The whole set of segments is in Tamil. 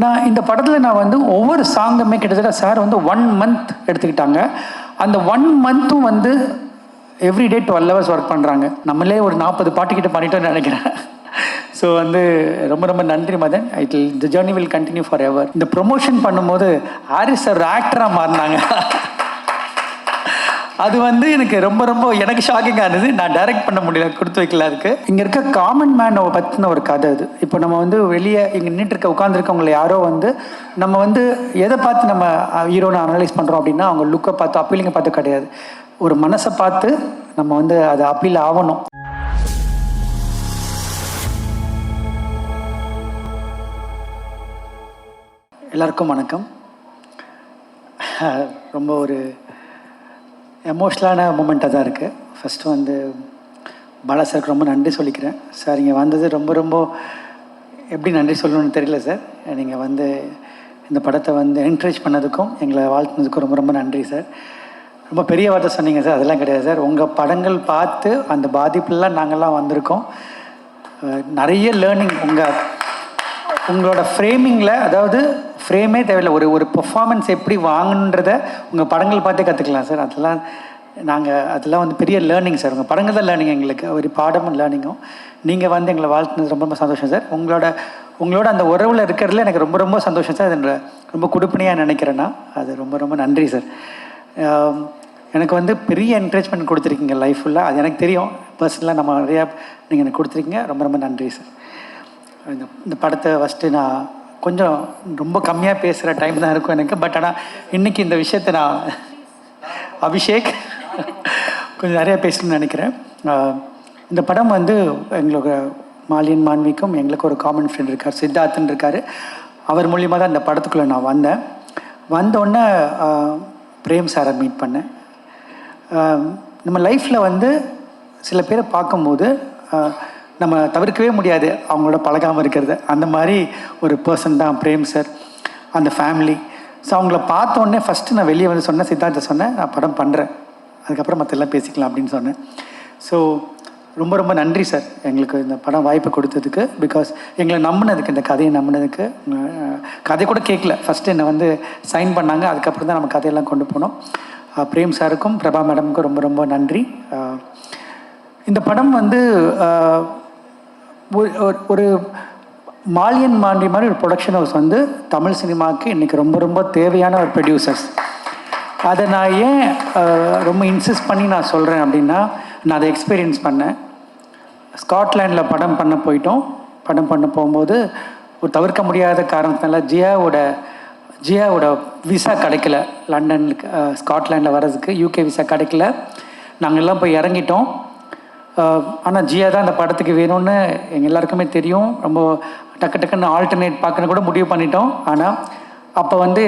நான் இந்த படத்தில் நான் வந்து ஒவ்வொரு சாங்குமே கிட்டத்தட்ட சார் வந்து 1 month எடுத்துக்கிட்டாங்க. அந்த 1 monthம் வந்து எவ்ரிடே 12 hours ஒர்க் பண்ணுறாங்க. நம்மளே ஒரு 40 பாட்டுக்கிட்ட பண்ணிட்டோன்னு நினைக்கிறேன். ஸோ வந்து ரொம்ப ரொம்ப நன்றி Madan. The journey will continue forever. இந்த ப்ரொமோஷன் பண்ணும்போது ஹாரிஸ் சார் ஆக்டராக மாறினாங்க. அது வந்து எனக்கு ரொம்ப ரொம்ப எனக்கு ஷாக்கிங்காக இருந்தது. நான் டைரக்ட் பண்ண முடியல, கொடுத்து வைக்கல. அதுக்கு இங்கே இருக்க காமன் மேனை பற்றின ஒரு கதை அது. இப்போ நம்ம வந்து வெளியே இங்கே நின்றுட்டு உட்காந்துருக்கவங்களை யாரோ வந்து நம்ம வந்து எதை பார்த்து நம்ம ஹீரோனை அனலைஸ் பண்ணுறோம் அப்படின்னா அவங்க லுக்கை பார்த்து அப்பீலிங்கை பார்த்து கிடையாது, ஒரு மனசை பார்த்து நம்ம வந்து அது அப்பீல் ஆகணும். எல்லாருக்கும் வணக்கம். ரொம்ப ஒரு எமோஷ்னலான மூமெண்ட்டாக தான் இருக்குது. ஃபஸ்ட்டு வந்து பாலா சாருக்கு ரொம்ப நன்றி சொல்லிக்கிறேன். சார் இங்கே வந்தது ரொம்ப ரொம்ப எப்படி நன்றி சொல்லணும்னு தெரியல சார். நீங்கள் வந்து இந்த படத்தை வந்து என்கரேஜ் பண்ணதுக்கும் எங்களை வாழ்த்துனதுக்கும் ரொம்ப ரொம்ப நன்றி சார். ரொம்ப பெரிய வார்த்தை சொன்னீங்க சார், அதெல்லாம் கிடையாது சார். உங்கள் படங்கள் பார்த்து அந்த பாதிப்புலாம் நாங்கள்லாம் வந்திருக்கோம். நிறைய லேர்னிங் உங்களோட ஃப்ரேமிங்கில், அதாவது ஃப்ரேமே தேவையில்லை, ஒரு பெர்ஃபார்மன்ஸ் எப்படி வாங்கணுன்றத உங்கள் படங்கள் பார்த்தே கற்றுக்கலாம் சார். அதெல்லாம் வந்து பெரிய லேர்னிங் சார். உங்கள் படங்கள் தான் லேர்னிங், எங்களுக்கு ஒரு பாடமும் லேர்னிங்கும். நீங்கள் வந்து எங்களை வாழ்த்துனது ரொம்ப ரொம்ப சந்தோஷம் சார். உங்களோட அந்த உறவில் இருக்கிறதுல எனக்கு ரொம்ப ரொம்ப சந்தோஷம் சார். அது ரொம்ப கொடுப்பனையாக நினைக்கிறேன்னா அது ரொம்ப ரொம்ப நன்றி சார். எனக்கு வந்து பெரிய என்கரேஜ்மெண்ட் கொடுத்துருக்கீங்க லைஃப் ஃபுல்லாக, அது எனக்கு தெரியும். பர்சனலாக நம்ம நிறையா நீங்கள் எனக்கு கொடுத்துருக்கீங்க. ரொம்ப ரொம்ப நன்றி சார். இந்த படத்தை ஃபஸ்ட்டு நான் கொஞ்சம் ரொம்ப கம்மியாக பேசுகிற டைம் தான் இருக்கும் எனக்கு. பட் ஆனால் இன்றைக்கி இந்த விஷயத்தை நான் அபிஷேக் கொஞ்சம் நிறையா பேசணும்னு நினைக்கிறேன். இந்த படம் வந்து எங்களோட மாலியன் மான்விக்கும் எங்களுக்கு ஒரு காமன் ஃப்ரெண்ட் இருக்கார், சித்தார்த்தன் இருக்கார். அவர் மூலியமாக தான் இந்த படத்துக்குள்ளே நான் வந்தோடனே பிரேம் சாரை மீட் பண்ணேன். நம்ம லைஃப்பில் வந்து சில பேரை பார்க்கும்போது நம்ம தவிர்க்கவே முடியாது அவங்களோட பழகாமல் இருக்கிறது. அந்த மாதிரி ஒரு பர்சன் தான் பிரேம் சார், அந்த ஃபேமிலி. ஸோ அவங்கள பார்த்தோன்னே ஃபஸ்ட்டு நான் வெளியே வந்து சொன்னேன், சித்தார்த்த சொன்னேன், நான் படம் பண்ணுறேன், அதுக்கப்புறம் மற்றெல்லாம் பேசிக்கலாம் அப்படின்னு சொன்னேன். ஸோ ரொம்ப ரொம்ப நன்றி சார் எங்களுக்கு இந்த படம் வாய்ப்பு கொடுத்ததுக்கு. பிகாஸ் எங்களை நம்பினதுக்கு, இந்த கதையை நம்பினதுக்கு. கதை கூட கேட்கல, ஃபஸ்ட்டு என்னை வந்து சைன் பண்ணாங்க, அதுக்கப்புறம் தான் நம்ம கதையெல்லாம் கொண்டு போனோம். பிரேம் சாருக்கும் பிரபா மேடமுக்கும் ரொம்ப ரொம்ப நன்றி. இந்த படம் வந்து ஒரு மாலியன் மாண்டி மாதிரி ஒரு ப்ரொடக்ஷன் ஹவுஸ் வந்து தமிழ் சினிமாவுக்கு இன்றைக்கி ரொம்ப ரொம்ப தேவையான ஒரு ப்ரொடியூசர்ஸ். அதை நான் ஏன் ரொம்ப இன்சிஸ்ட் பண்ணி நான் சொல்கிறேன் அப்படின்னா, நான் அதை எக்ஸ்பீரியன்ஸ் பண்ணேன். ஸ்காட்லாண்டில் படம் பண்ண போகும்போது ஒரு தவிர்க்க முடியாத காரணத்தினால ஜியாவோட விசா கிடைக்கல, லண்டனுக்கு ஸ்காட்லாண்டில் வர்றதுக்கு யூகே விசா கிடைக்கல. நாங்கள் எல்லாம் போய் இறங்கிட்டோம். ஆனால் ஜியா தான் இந்த படத்துக்கு வேணும்னு எங்கள் எல்லாருக்குமே தெரியும். ரொம்ப டக்குன்னு ஆல்டர்னேட் பார்க்கணும் கூட முடிவு பண்ணிட்டோம். ஆனால் அப்போ வந்து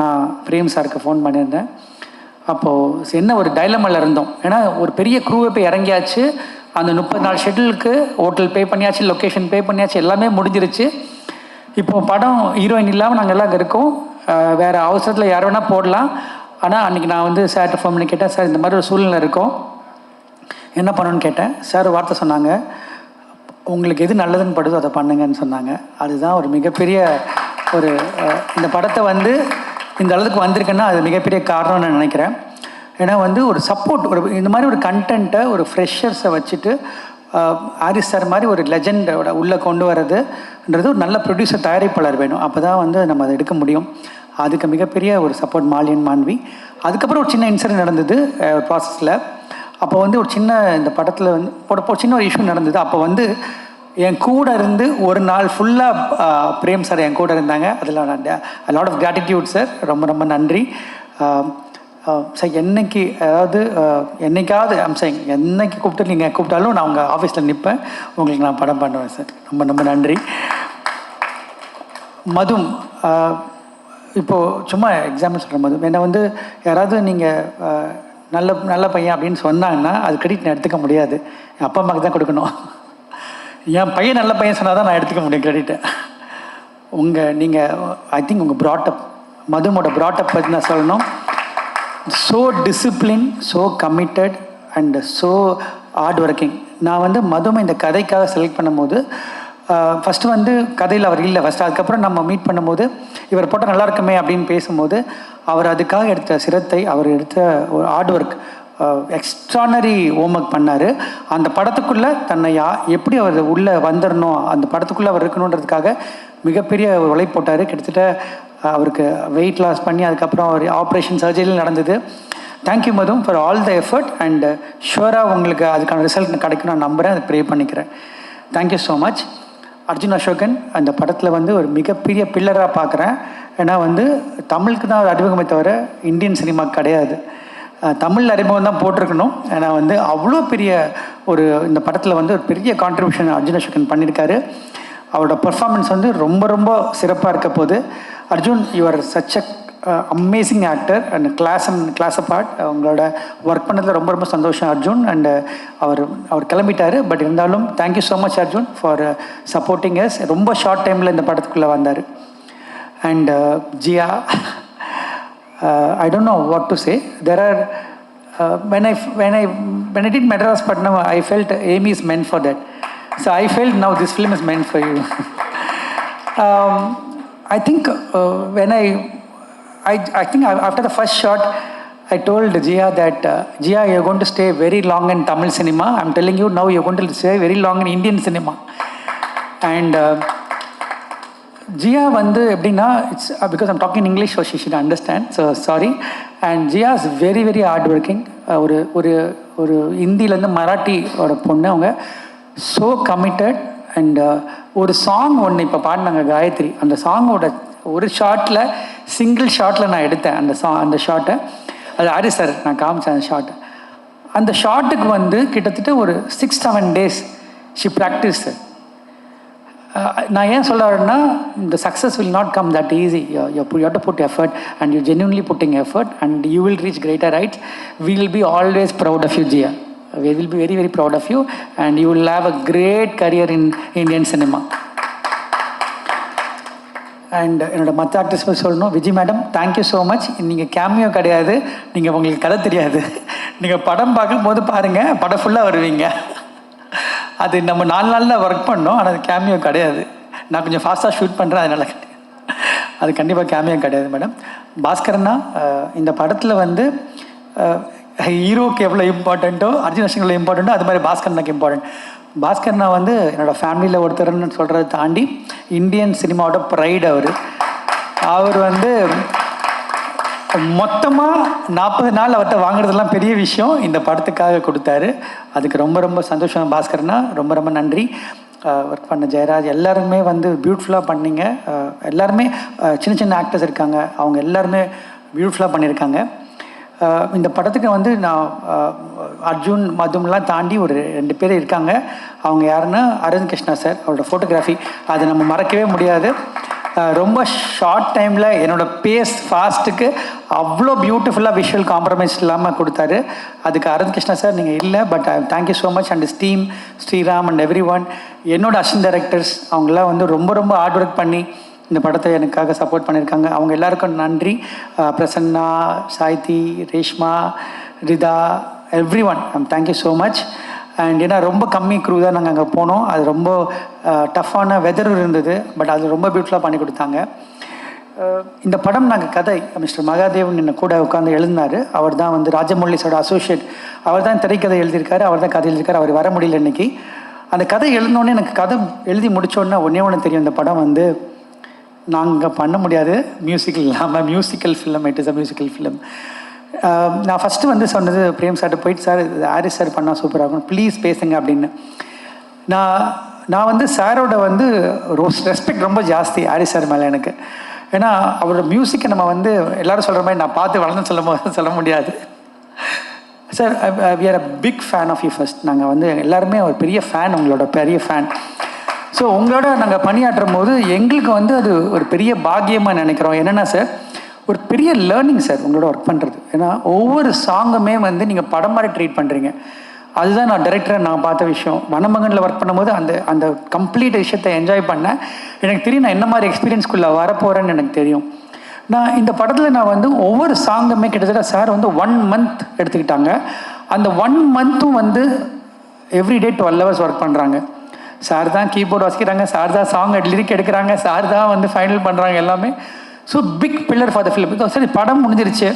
நான் பிரேம் சாருக்கு ஃபோன் பண்ணியிருந்தேன். அப்போது என்ன ஒரு டைலமில் இருந்தோம். ஏன்னா ஒரு பெரிய க்ரூவை போய் இறங்கியாச்சு, அந்த 30 நாள் ஷெட்யூலுக்கு ஹோட்டல் பே பண்ணியாச்சு, லொக்கேஷன் பே பண்ணியாச்சு, எல்லாமே முடிஞ்சிருச்சு. இப்போது படம் ஹீரோயின் இல்லாமல் நாங்கள் எல்லாம் அங்கே இருக்கோம். வேறு அவசரத்தில் யார் வேணால் போடலாம். ஆனால் அன்றைக்கி நான் வந்து சார்கிட்ட ஃபோன் பண்ணி கேட்டேன், சார் இந்த மாதிரி ஒரு சூழ்நிலை இருக்கும், என்ன பண்ணணும்னு கேட்டேன். சார் வார்த்தை சொன்னாங்க, உங்களுக்கு எது நல்லதுன்னு படுதோ அதை பண்ணுங்கன்னு சொன்னாங்க. அதுதான் ஒரு மிகப்பெரிய இந்த படத்தை வந்து இந்த அளவுக்கு வந்திருக்குன்னா அது மிகப்பெரிய காரணம்னு நான் நினைக்கிறேன். ஏன்னா வந்து ஒரு சப்போர்ட், இந்த மாதிரி ஒரு கண்டென்ட்டை ஒரு ஃப்ரெஷர்ஸை வச்சுட்டு ஹாரிஸ் சார் மாதிரி ஒரு லெஜெண்டோட உள்ளே கொண்டு வர்றதுன்றது ஒரு நல்ல ப்ரொடியூசர், தயாரிப்பாளர் வேணும். அப்போ தான் வந்து நம்ம அதை எடுக்க முடியும். அதுக்கு மிகப்பெரிய ஒரு சப்போர்ட் மாலியன் மான்வி. அதுக்கப்புறம் ஒரு சின்ன இன்சிடென்ட் நடந்தது ப்ராசஸில். அப்போ வந்து ஒரு சின்ன இந்த படத்தில் வந்து சின்ன ஒரு இஷ்யூ நடந்தது. அப்போ வந்து என் கூட இருந்து ஒரு நாள் ஃபுல்லாக பிரேம் சார் என் கூட இருந்தாங்க. அதில் நான் லாட் ஆஃப் கிராட்டிடியூட் சார், ரொம்ப ரொம்ப நன்றி சார். என்னைக்காவது என்னைக்கு கூப்பிட்டு நீங்கள் கூப்பிட்டாலும் நான் உங்கள் ஆஃபீஸில் நிற்பேன், உங்களுக்கு நான் படம் பண்ணுவேன் சார். ரொம்ப ரொம்ப நன்றி. மதும் இப்போது சும்மா எக்ஸாம்பிள் சொல்கிறேன். மதும் என்னை வந்து யாராவது நீங்கள் நல்ல பையன் அப்படின்னு சொன்னாங்கன்னா அது கிரெடிட் நான் எடுத்துக்க முடியாது, என் அப்பா அம்மாவுக்கு தான் கொடுக்கணும். என் பையன் நல்ல பையன் சொன்னால் தான் நான் எடுத்துக்க முடியும் கிரெடிட்டை. ஐ திங்க் உங்கள் ப்ராட்டப், மதுமோட ப்ராட்டப் பற்றி நான் சொல்லணும். So discipline, so committed and so hard working. நான் வந்து மதுமை இந்த கதைக்காக செலக்ட் பண்ணும்போது ஃபஸ்ட்டு வந்து கதையில் அவர் இல்லை ஃபஸ்ட்டு. அதுக்கப்புறம் நம்ம மீட் பண்ணும்போது இவர் போட்டால் நல்லா இருக்குமே அப்படின்னு பேசும்போது அவர் அதுக்காக எடுத்த சிரத்தை, அவர் எடுத்த ஒரு ஹார்ட் ஒர்க், எக்ஸ்ட்ரானரி ஹோம்ஒர்க் பண்ணார். அந்த படத்துக்குள்ளே தன்னை எப்படி அவர் உள்ளே வந்துடணும், அந்த படத்துக்குள்ளே அவர் இருக்கணுன்றதுக்காக மிகப்பெரிய உழைப்பு போட்டார். கிட்டத்தட்ட அவருக்கு வெயிட் லாஸ் பண்ணி அதுக்கப்புறம் அவர் ஆப்ரேஷன் சர்ஜரியில் நடந்தது. Thank you Madhu for all the effort and ஷுவராக உங்களுக்கு அதுக்கான ரிசல்ட் கிடைக்கும் நான் நம்புகிறேன், அதை ப்ரே பண்ணிக்கிறேன். Thank you so much. Arjun Ashokan அந்த படத்தில் வந்து ஒரு மிகப்பெரிய பில்லராக பார்க்குறேன். ஏன்னா வந்து தமிழுக்கு தான் ஒரு அறிமுகமே தவிர இந்தியன் சினிமா கிடையாது. தமிழ் அறிமுகம் தான் போட்டிருக்கணும். ஏன்னா வந்து அவ்வளோ பெரிய ஒரு இந்த படத்தில் வந்து ஒரு பெரிய கான்ட்ரிபியூஷன் அர்ஜுன் அசோகன் பண்ணியிருக்காரு. அவரோட பர்ஃபார்மன்ஸ் வந்து ரொம்ப ரொம்ப சிறப்பாக இருக்க போது. Arjun, you're such a amazing actor and class apart. அவங்களோட ஒர்க் பண்ணதில் ரொம்ப ரொம்ப சந்தோஷம் அர்ஜுன். அண்ட் அவர் கிளம்பிட்டார். பட் இருந்தாலும் thank you so much Arjun for supporting us. ரொம்ப ஷார்ட் டைமில் இந்த படத்துக்குள்ளே வந்தார். And Jiya, I don't know what to say. There are when I did Madras Patnam, I felt Amy is meant for that. So I felt now this film is meant for you. I think when I think after the first shot, I told Jia that Jia, you're going to stay very long in Tamil cinema. I'm telling you now, you're going to stay very long in Indian cinema. And Jiya வந்து எப்படின்னா, it's because I'm talking English, so she should understand, so sorry. And Jiya is very very hard working. ஒரு ஒரு ஒரு ஹிந்திலேருந்து மராட்டியோட பொண்ணு. அவங்க ஸோ கமிட்டட். அண்ட் ஒரு சாங் ஒன்று இப்போ பாடினாங்க காயத்ரி. அந்த சாங்கோட ஒரு ஷார்ட்டில், சிங்கிள் ஷார்ட்டில் நான் எடுத்தேன் அந்த ஷார்ட்டை. அது ஆரி சார் நான் காமிச்சேன் அந்த ஷார்ட்டை. அந்த ஷார்ட்டுக்கு வந்து கிட்டத்தட்ட ஒரு 6-7 days ஷி ப்ராக்டிஸ். நான் ஏன் சொல்ல வரேன்னா, இந்த success will not come that easy. You have to put effort and you genuinely putting effort and you will reach greater heights. We will be always proud of you Jiya. We will be very very proud of you and you will have a great career in Indian cinema. And என்னோட மற்ற ஆக்டர்ஸ் பற்றி சொல்லணும். Vijay madam, thank you so much. நீங்கள் கேமியோ கிடையாது, நீங்கள் உங்களுக்கு கதை தெரியாது. நீங்கள் படம் பார்க்கும்போது பாருங்கள், படம் ஃபுல்லாக வருவீங்க. அது நம்ம 4 நாளில் ஒர்க் பண்ணோம். ஆனால் அது கேமியோ கிடையாது. நான் கொஞ்சம் ஃபாஸ்ட்டாக ஷூட் பண்ணுறேன், அதனால அது கண்டிப்பாக கேமியோ கிடையாது மேடம். பாஸ்கரனா, இந்த படத்தில் வந்து ஹீரோக்கு எவ்வளோ இம்பார்ட்டண்ட்டோ, அர்ஜுன் அசோகன் எவ்வளோ இம்பார்ட்டண்ட்டோ, அது மாதிரி பாஸ்கரனுக்கு இம்பார்ட்டன்ட். பாஸ்கரனா வந்து என்னோடய ஃபேமிலியில் ஒருத்தர்னு சொல்கிறத தாண்டி இந்தியன் சினிமாவோட ப்ரைடு அவர் வந்து மொத்தமாக 40 நாள் அவர்கிட்ட வாங்குறதெல்லாம் பெரிய விஷயம். இந்த படத்துக்காக கொடுத்தாரு. அதுக்கு ரொம்ப ரொம்ப சந்தோஷம் பாஸ்கரனா. ரொம்ப ரொம்ப நன்றி. ஒர்க் பண்ண ஜெயராஜ் எல்லாருமே வந்து பியூட்டிஃபுல்லாக பண்ணிங்க. எல்லாருமே சின்ன சின்ன ஆக்டர்ஸ் இருக்காங்க, அவங்க எல்லாருமே பியூட்டிஃபுல்லாக பண்ணியிருக்காங்க. இந்த படத்துக்கு வந்து நான் அர்ஜுன் மதும்லாம் தாண்டி ஒரு 2 பேர் இருக்காங்க. அவங்க யாருன்னா, அரவிந்த் கிருஷ்ணா சார், அவரோட ஃபோட்டோகிராஃபி அதை நம்ம மறக்கவே முடியாது. ரொம்ப ஷார்ட் டைமில் என்னோடய பேஸ் ஃபாஸ்ட்டுக்கு அவ்வளோ பியூட்டிஃபுல்லாக விஷுவல் காம்ப்ரமைஸ் இல்லாமல் கொடுத்தாரு. அதுக்கு அரவிந்த் கிருஷ்ணா சார் நீங்கள் இல்லை, but thank you so much. And team Sriram and everyone, என்னோட அசிஸ்டன்ட் டைரக்டர்ஸ், அவங்களாம் வந்து ரொம்ப ரொம்ப ஹார்ட் ஒர்க் பண்ணி இந்த படத்தை எனக்காக சப்போர்ட் பண்ணியிருக்காங்க. அவங்க எல்லாருக்கும் நன்றி. Prasanna, Saithi, Reshma, Ritha, everyone, thank you so much. And ஏன்னா ரொம்ப கம்மி க்ரூ தான் நாங்கள் அங்கே போனோம். அது ரொம்ப டஃப்பான வெதர் இருந்தது, பட் அது ரொம்ப பியூட்டிஃபுல்லாக பண்ணி கொடுத்தாங்க. இந்த படம் நாங்கள் கதை மிஸ்டர் மகாதேவன் என்னை கூட உட்காந்து எழுதினார். அவர் தான் வந்து ராஜமௌலிஸோட அசோசியேட். அவர் தான் திரைக்கதை எழுதியிருக்காரு, அவர் தான் கதை எழுதியிருக்காரு. அவர் வர முடியல இன்றைக்கி. அந்த கதை எழுதினோடனே எனக்கு கதை எழுதி முடித்தோடனே ஒன்று தெரியும், இந்த படம் வந்து நாங்கள் பண்ண முடியாது மியூசிக்கல் இல்லாமல். Musical film, it is a musical film. நான் ஃபஸ்ட்டு வந்து சொன்னது பிரேம் சார்ட்ட போயிட்டு, சார் ஹாரிஸ் சார் பண்ணால் சூப்பராக இருக்கும், ப்ளீஸ் பேசுங்க அப்படின்னு. நான் வந்து சாரோட வந்து ரெஸ்பெக்ட் ரொம்ப ஜாஸ்தி ஹாரிஸ் சார் மேலே எனக்கு. ஏன்னா அவரோட மியூசிக்கை நம்ம வந்து எல்லோரும் சொல்கிற மாதிரி நான் பார்த்து வளர்ந்து சொல்ல முடியாது. Sir, we are a big fan of you. First நாங்கள் வந்து எல்லாருமே ஒரு பெரிய ஃபேன், உங்களோட பெரிய ஃபேன். ஸோ உங்களோட நாங்கள் பணியாற்றும் போது எங்களுக்கு வந்து அது ஒரு பெரிய பாக்கியமாக நினைக்கிறோம். என்னென்னா சார், ஒரு பெரிய லேர்னிங் சார் உங்களோட ஒர்க் பண்ணுறது. ஏன்னா ஒவ்வொரு சாங்குமே வந்து நீங்கள் படம் மாதிரி ட்ரீட் பண்ணுறீங்க. அதுதான் நான் டைரக்டராக நான் பார்த்த விஷயம். வனமகனில் ஒர்க் பண்ணும்போது அந்த கம்ப்ளீட் விஷயத்தை என்ஜாய் பண்ணேன். எனக்கு தெரியும் நான் என்ன மாதிரி எக்ஸ்பீரியன்ஸ்குள்ளே வரப்போகிறேன்னு எனக்கு தெரியும். நான் இந்த படத்தில் நான் வந்து ஒவ்வொரு சாங்குமே கிட்டத்தட்ட சார் வந்து 1 month எடுத்துக்கிட்டாங்க. அந்த 1 monthம் வந்து எவ்ரிடே 12 hours ஒர்க் பண்ணுறாங்க. சார் தான் கீபோர்டு வாசிக்கிறாங்க, சார் தான் சாங் லிரிக் எடுக்கிறாங்க, சார் தான் வந்து ஃபைனல் பண்ணுறாங்க எல்லாமே. So big pillar for the film. Because சரி படம் முடிஞ்சிருச்சு,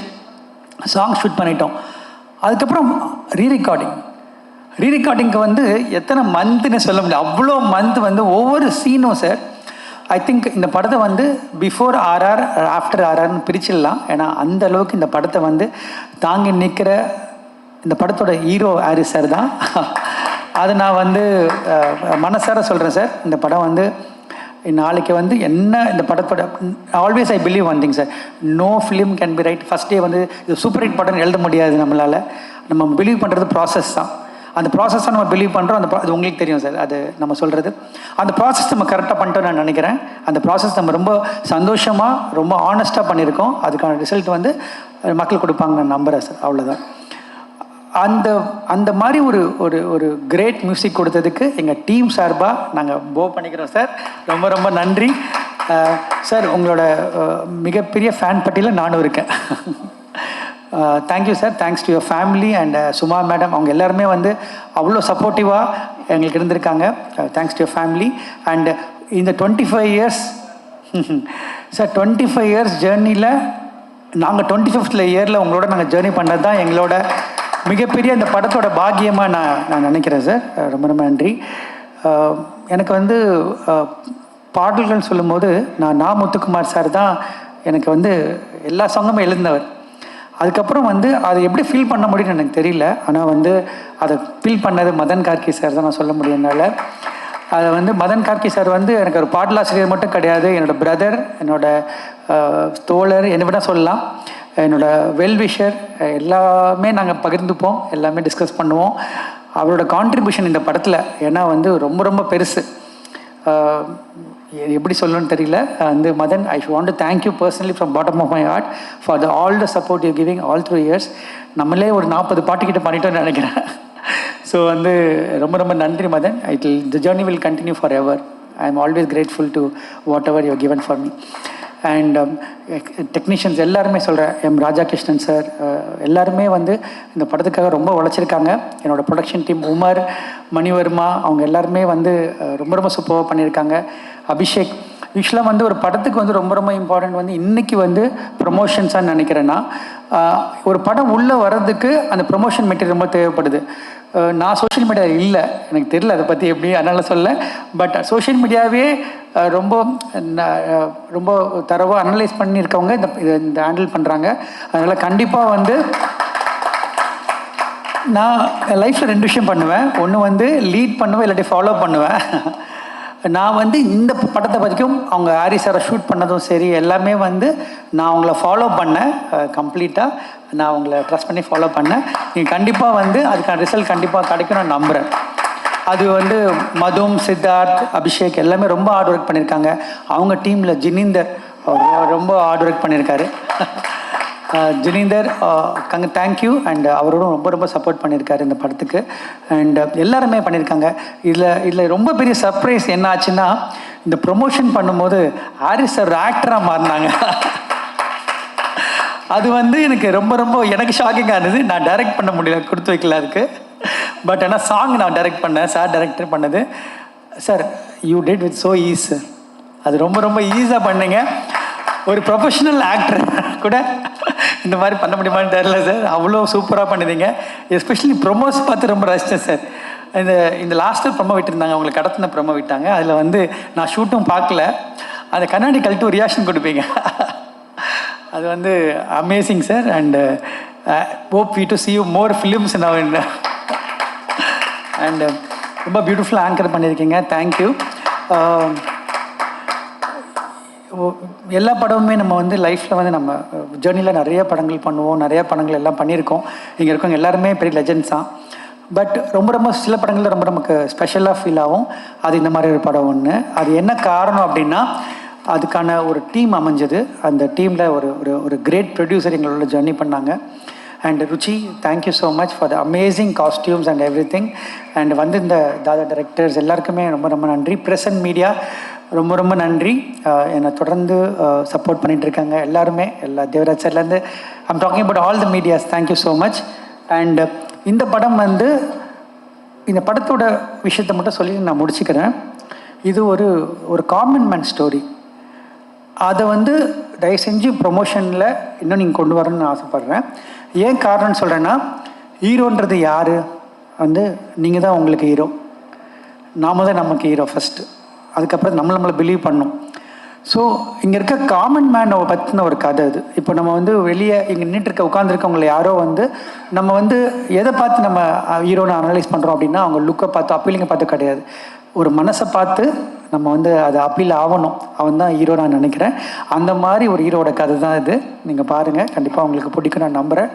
சாங் ஷூட் பண்ணிட்டோம். அதுக்கப்புறம் ரீரெக்கார்டிங்க்கு வந்து எத்தனை மந்த்துன்னு சொல்ல முடியல, அவ்வளோ மந்த் வந்து ஒவ்வொரு சீனும் சார். ஐ திங்க் இந்த படத்தை வந்து பிஃபோர் ஆர்ஆர் ஆஃப்டர் ஆர்ஆர்னு பிரிச்சிடலாம். ஏன்னா அந்த அளவுக்கு இந்த படத்தை வந்து தாங்கி நிற்கிற இந்த படத்தோட ஹீரோ ஹாரிஸ் சார் தான். அதை நான் வந்து மனசார சொல்கிறேன் சார். இந்த படம் வந்து நாளைக்கு வந்து என்ன இந்த படத்தோட always I believe one thing sir, no film can be right first day வந்து இது சூப்பர் ஹிட் படம்னு எழுத முடியாது நம்மளால். நம்ம பிலீவ் பண்ணுறது ப்ராசஸ் தான். அந்த ப்ராசஸ் தான் நம்ம பிலீவ் பண்ணுறோம். அது உங்களுக்கு தெரியும் சார், அது நம்ம சொல்கிறது. அந்த ப்ராசஸ் நம்ம கரெக்டாக பண்ணிட்டோம் நான் நினைக்கிறேன். அந்த ப்ராசஸ் நம்ம ரொம்ப சந்தோஷமாக ரொம்ப ஆனஸ்ட்டாக பண்ணியிருக்கோம். அதுக்கான ரிசல்ட் வந்து மக்கள் கொடுப்பாங்க நான் நம்புகிறேன் சார். அவ்வளோதான். அந்த மாதிரி ஒரு ஒரு ஒரு கிரேட் மியூசிக் கொடுத்ததுக்கு எங்கள் டீம் சார்பாக நாங்கள் பண்ணிக்கிறோம் சார். ரொம்ப ரொம்ப நன்றி சார். உங்களோட மிகப்பெரிய ஃபேன் பட்டியலில் நானும் இருக்கேன். Thank you sir. Thanks to your family and Suma madam. அவங்க எல்லாருமே வந்து அவ்வளோ சப்போர்ட்டிவாக எங்களுக்கு இருந்திருக்காங்க. Thanks to your family. And இந்த 25 இயர்ஸ் சார், 25 இயர்ஸ் ஜேர்னியில் நாங்கள் 25th இயரில் உங்களோட நாங்கள் ஜேர்னி பண்ணது தான் எங்களோட மிகப்பெரிய இந்த படத்தோட பாக்கியமாக நான் நினைக்கிறேன் சார். ரொம்ப ரொம்ப நன்றி. எனக்கு வந்து பாடல்கள் சொல்லும்போது நான் முத்துக்குமார் சார் தான் எனக்கு வந்து எல்லா சாங்குமே எழுந்தவர். அதுக்கப்புறம் வந்து அதை எப்படி ஃபீல் பண்ண முடியும்னு எனக்கு தெரியல. ஆனால் வந்து அதை ஃபீல் பண்ணது மதன் கார்கி சார் தான் நான் சொல்ல முடியும் என்னால். அதை வந்து மதன் கார்கி சார் வந்து எனக்கு ஒரு பாடலாசிரியர் மட்டும் கிடையாது, என்னோடய பிரதர், என்னோடய தோழர், என்ன விட சொல்லலாம், என்னோடய வெல்விஷர். எல்லாமே நாங்கள் பகிர்ந்துப்போம், எல்லாமே டிஸ்கஸ் பண்ணுவோம். அவரோட கான்ட்ரிபியூஷன் இந்த படத்தில் ஏன்னா வந்து ரொம்ப ரொம்ப பெருசு. எப்படி சொல்லணும்னு தெரியல. வந்து Madan, I want to thank you personally from bottom of my heart for all the support you giving all through years. நம்மளே ஒரு 40 பாட்டுக்கிட்ட பண்ணிட்டோன்னு நினைக்கிறேன். ஸோ வந்து ரொம்ப ரொம்ப நன்றி Madan. The journey will continue forever. I am always grateful to whatever you given for me. And technicians எல்லாருமே சொல்கிறேன், எம் ராஜாகிருஷ்ணன் சார் எல்லாருமே வந்து இந்த படத்துக்காக ரொம்ப உழைச்சிருக்காங்க. என்னோடய ப்ரொடக்ஷன் டீம் உமர், மணிவர்மா, அவங்க எல்லாருமே வந்து ரொம்ப ரொம்ப சூப்பராக பண்ணியிருக்காங்க. அபிஷேக். யூஸ்வலாக வந்து ஒரு படத்துக்கு வந்து ரொம்ப ரொம்ப இம்பார்ட்டன்ட் வந்து இன்றைக்கி வந்து ப்ரொமோஷன்ஸான்னு நினைக்கிறேன்னா, ஒரு படம் உள்ளே வர்றதுக்கு அந்த ப்ரொமோஷன் மெட்டீரியல் ரொம்ப தேவைப்படுது. நான் சோஷியல் மீடியா இல்லை, எனக்கு தெரியல அதை பற்றி எப்படி, அதனால் சொல்ல. பட் சோஷியல் மீடியாவே ரொம்ப ரொம்ப தரவாக அனலைஸ் பண்ணியிருக்கவங்க இந்த ஹேண்டில் பண்ணுறாங்க. அதனால் கண்டிப்பாக வந்து நான் லைஃப்பில் 2 விஷயம் பண்ணுவேன். ஒன்று வந்து லீட் பண்ணுவேன், இல்லாட்டி ஃபாலோ பண்ணுவேன். நான் வந்து இந்த படத்தை பற்றிக்கும் அவங்க ஹாரிஸ் சாரை ஷூட் பண்ணதும் சரி எல்லாமே வந்து நான் அவங்கள ஃபாலோ பண்ணேன். கம்ப்ளீட்டாக நான் அவங்கள ட்ரஸ்ட் பண்ணி ஃபாலோ பண்ணேன். நீங்கள் கண்டிப்பாக வந்து அதுக்கான ரிசல்ட் கண்டிப்பாக கிடைக்கும் நான் நம்புகிறேன். அது வந்து மதும், சித்தார்த், அபிஷேக் எல்லாமே ரொம்ப ஹார்ட் ஒர்க் பண்ணியிருக்காங்க. அவங்க டீமில் ஜினீந்தர் ரொம்ப ஹார்ட் ஒர்க் பண்ணியிருக்காரு. ஜினீந்தர் தேங்க்யூ. அண்ட் அவரோடும் ரொம்ப ரொம்ப சப்போர்ட் பண்ணியிருக்காரு இந்த படத்துக்கு. அண்ட் எல்லாருமே பண்ணியிருக்காங்க. இதில் ரொம்ப பெரிய சர்ப்ரைஸ் என்ன ஆச்சுன்னா, இந்த ப்ரொமோஷன் பண்ணும்போது ஹாரிஸ் சார் ஆக்டராக மாறினாங்க. அது வந்து எனக்கு ரொம்ப ரொம்ப எனக்கு ஷாக்கிங்காக இருந்தது. நான் டைரக்ட் பண்ண முடியல, கொடுத்து வைக்கல அதுக்கு. பட் ஆனால் சாங் நான் டைரக்ட் பண்ணேன், சார் டைரக்டர் பண்ணது. Sir you did with so easy sir. அது ரொம்ப ரொம்ப ஈஸியாக பண்ணீங்க. ஒரு ப்ரொஃபஷனல் ஆக்டர் கூட இந்த மாதிரி பண்ண முடியுமான்னு தெரியல சார். அவ்வளோ சூப்பராக பண்ணுதீங்க. எஸ்பெஷலி ப்ரொமோஸ் பார்த்து ரொம்ப ரசித்தேன் சார். இந்த லாஸ்ட்டில் ப்ரொமோ விட்டுருந்தாங்க, அவங்களுக்கு கடத்தின ப்ரொமோ விட்டாங்க. அதில் வந்து நான் ஷூட்டும் பார்க்கல, அந்த கண்ணாடி கழட்டு ஒரு ரியாக்ஷன் கொடுப்பீங்க. அது வந்து amazing sir. And hope we to see you more films now. அண்ட் ரொம்ப பியூட்டிஃபுல்லாக ஆங்கர் பண்ணியிருக்கீங்க. தேங்க்யூ. எல்லா படமுமே நம்ம வந்து லைஃப்பில் வந்து நம்ம ஜேர்னியில் நிறைய படங்கள் பண்ணுவோம், நிறையா படங்கள் எல்லாம் பண்ணியிருக்கோம். இங்கே இருக்கவங்க எல்லாருமே பெரிய லெஜெண்ட்ஸ் தான். பட் ரொம்ப ரொம்ப சில படங்களில் ரொம்ப நமக்கு ஸ்பெஷலாக ஃபீல் ஆகும். அது இந்த மாதிரி ஒரு படம் ஒன்று. அது என்ன காரணம் அப்படின்னா, அதுக்கான ஒரு டீம் அமைஞ்சது. அந்த டீமில் ஒரு ஒரு கிரேட் ப்ரொடியூசர் எங்களோட ஜர்னி பண்ணாங்க. And Ruchi, thank you so much for the amazing costumes and every thing. And வந்து இந்த தாதா டைரக்டர்ஸ் எல்லாருக்குமே ரொம்ப ரொம்ப நன்றி. ப்ரெஸ் அண்ட் மீடியா ரொம்ப ரொம்ப நன்றி. என்னை தொடர்ந்து சப்போர்ட் பண்ணிகிட்ருக்காங்க எல்லாருமே. எல்லா தேவராஜ் சார்லேருந்து I'm talking about all the medias. Thank you so much. And இந்த படம் வந்து இந்த படத்தோட விஷயத்தை மட்டும் சொல்லி நான் முடிச்சுக்கிறேன். இது ஒரு காமன் மேன் ஸ்டோரி. அதை வந்து தயவு செஞ்சு ப்ரொமோஷனில் இன்னும் நீங்கள் கொண்டு வரணும்னு ஆசைப்பட்றேன். ஏன் காரணம்னு சொல்கிறேன்னா, ஹீரோன்றது யார் வந்து நீங்கள் தான் உங்களுக்கு ஹீரோ, நாம தான் நமக்கு ஹீரோ ஃபஸ்ட்டு. அதுக்கப்புறம் நம்மளை பிலீவ் பண்ணணும். ஸோ இங்கே இருக்க காமன் மேனை பற்றின ஒரு கதை அது. இப்போ நம்ம வந்து வெளியே இங்கே நின்றுட்டு உட்காந்துருக்கவங்களை யாரோ வந்து நம்ம வந்து எதை பார்த்து நம்ம ஹீரோனை அனலைஸ் பண்ணுறோம் அப்படின்னா, அவங்க லுக்கை பார்த்து அப்பீலிங்கை பார்த்து கிடையாது, ஒரு மனசை பார்த்து நம்ம வந்து அது அப்பீல் ஆகணும். அவன் தான் ஹீரோ நான் நினைக்கிறேன். அந்த மாதிரி ஒரு ஹீரோட கதை தான் இது. நீங்கள் பாருங்கள், கண்டிப்பாக உங்களுக்கு பிடிக்கும் நான் நம்புகிறேன்.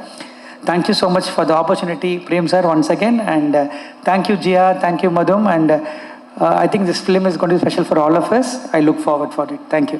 Thank you so much for the opportunity Prem sir once again. And thank you Jiya, thank you மதும். And I think this film is going to be special for all of us. I look forward for it. Thank you.